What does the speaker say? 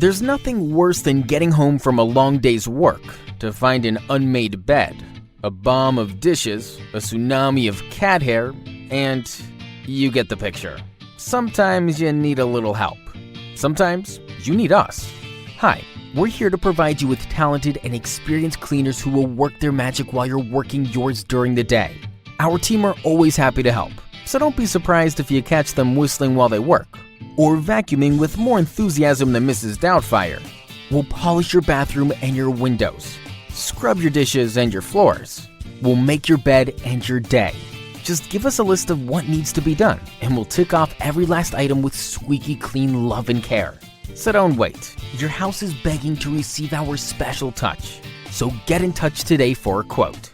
There's nothing worse than getting home from a long day's work to find an unmade bed, a bomb of dishes, a tsunami of cat hair, and you get the picture. Sometimes you need a little help. Sometimes you need us. Hi, we're here to provide you with talented and experienced cleaners who will work their magic while you're working yours during the day. Our team are always happy to help, so don't be surprised if you catch them whistling while they work, or vacuuming with more enthusiasm than Mrs. Doubtfire. We'll polish your bathroom and your windows, scrub your dishes and your floors. We'll make your bed and your day. Just give us a list of what needs to be done, and we'll tick off every last item with squeaky clean love and care. So don't wait. Your house is begging to receive our special touch. So get in touch today for a quote.